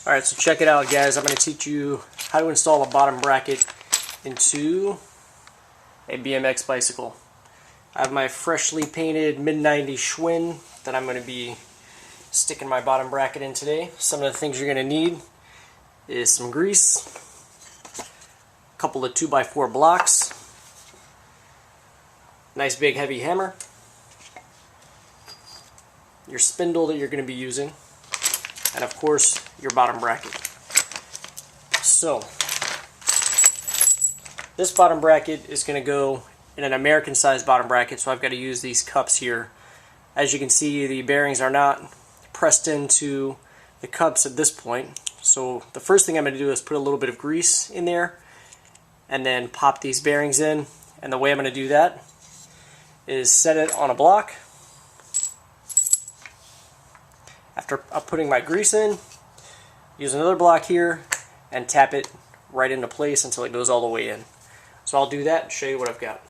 Alright, so check it out, guys. I'm going to teach you how to install a bottom bracket into a BMX bicycle. I have my freshly painted mid-90s Schwinn that I'm going to be sticking my bottom bracket in today. Some of the things you're going to need is some grease, a couple of 2x4 blocks, nice big heavy hammer, your spindle that you're going to be using, and of course your bottom bracket. So this bottom bracket is going to go in an American sized bottom bracket, so I've got to use these cups here. As you can see, the bearings are not pressed into the cups at this point, so the first thing I'm going to do is put a little bit of grease in there and then pop these bearings in. And the way I'm going to do that is set it on a block. After putting my grease in, use another block here and tap it right into place until it goes all the way in. So I'll do that and show you what I've got.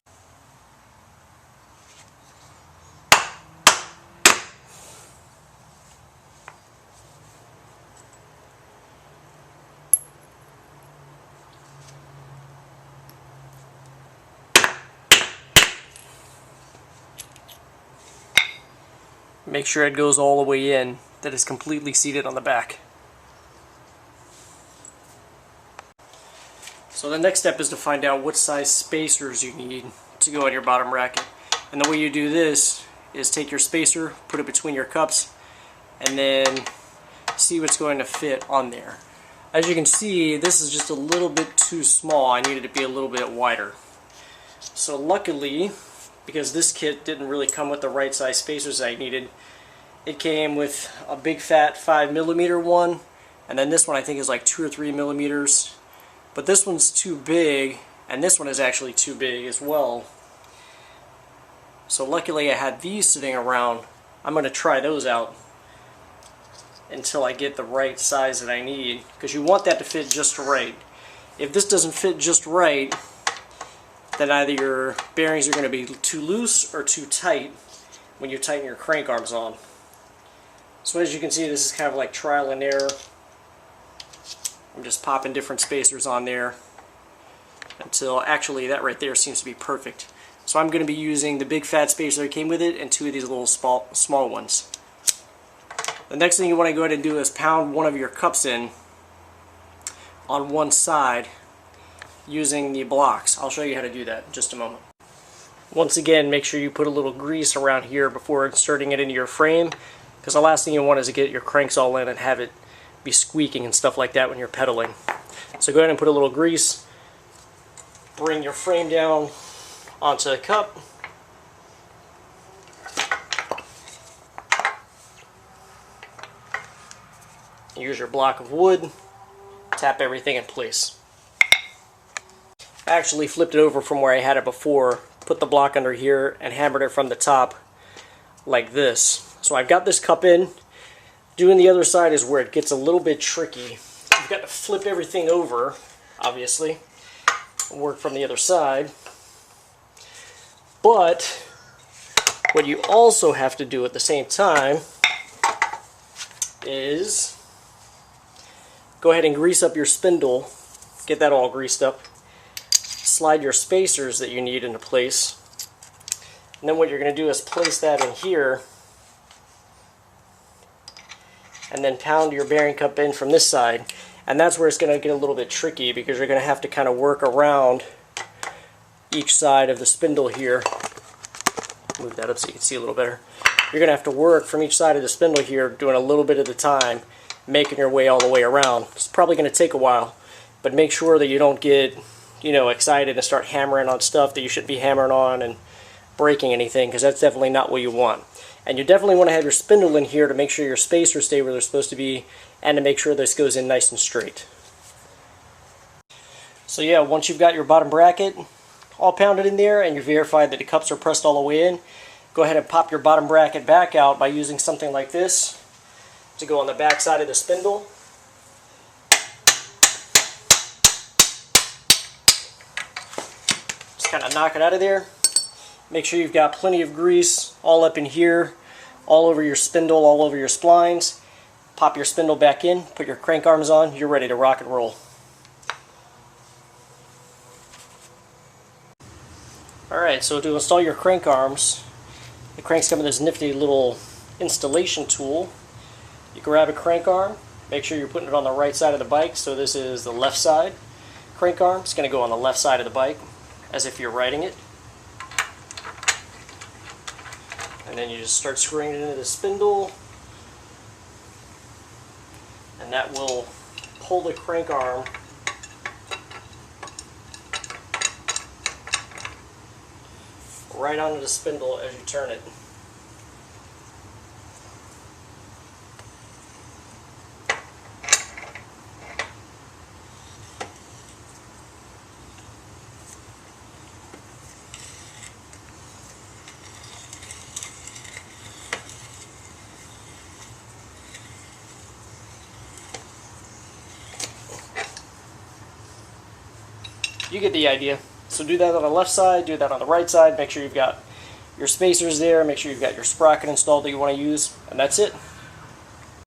Make sure it goes all the way in, that it's completely seated on the back. So the next step is to find out what size spacers you need to go on your bottom bracket. And the way you do this is take your spacer, put it between your cups, and then see what's going to fit on there. As you can see, this is just a little bit too small. I needed it to be a little bit wider. So luckily, because this kit didn't really come with the right size spacers I needed, it came with a big fat 5mm one, and then this one I think is like 2 or 3 millimeters. But this one's too big, and this one is actually too big as well. So luckily I had these sitting around. I'm going to try those out until I get the right size that I need, because you want that to fit just right. If this doesn't fit just right, then either your bearings are going to be too loose or too tight when you tighten your crank arms on. So as you can see, this is kind of like trial and error. I'm just popping different spacers on there until actually that right there seems to be perfect. So I'm going to be using the big fat spacer that came with it and 2 of these little small ones. The next thing you want to go ahead and do is pound one of your cups in on one side using the blocks. I'll show you how to do that in just a moment. Once again, make sure you put a little grease around here before inserting it into your frame, because the last thing you want is to get your cranks all in and have it be squeaking and stuff like that when you're pedaling. So go ahead and put a little grease, bring your frame down onto the cup, use your block of wood, tap everything in place. I actually flipped it over from where I had it before, put the block under here, and hammered it from the top like this. So I've got this cup in. Doing the other side is where it gets a little bit tricky. You've got to flip everything over, obviously, work from the other side. But what you also have to do at the same time is go ahead and grease up your spindle, get that all greased up, slide your spacers that you need into place, and then what you're going to do is place that in here and then pound your bearing cup in from this side. And that's where it's going to get a little bit tricky, because you're going to have to kind of work around each side of the spindle here. Move that up so you can see a little better. You're going to have to work from each side of the spindle here, doing a little bit at a time, making your way all the way around. It's probably going to take a while, but make sure that you don't get, excited and start hammering on stuff that you shouldn't be hammering on and breaking anything, because that's definitely not what you want. And you definitely want to have your spindle in here to make sure your spacers stay where they're supposed to be, and to make sure this goes in nice and straight. So yeah, once you've got your bottom bracket all pounded in there and you verify that the cups are pressed all the way in, go ahead and pop your bottom bracket back out by using something like this to go on the back side of the spindle. Just kind of knock it out of there. Make sure you've got plenty of grease all up in here, all over your spindle, all over your splines. pop your spindle back in, put your crank arms on, you're ready to rock and roll. Alright, so to install your crank arms, the cranks come with this nifty little installation tool. You grab a crank arm, make sure you're putting it on the right side of the bike, so this is the left side crank arm. It's going to go on the left side of the bike, as if you're riding it. And then you just start screwing it into the spindle, and that will pull the crank arm right onto the spindle as you turn it. You get the idea. So do that on the left side, do that on the right side, make sure you've got your spacers there, make sure you've got your sprocket installed that you want to use, and that's it.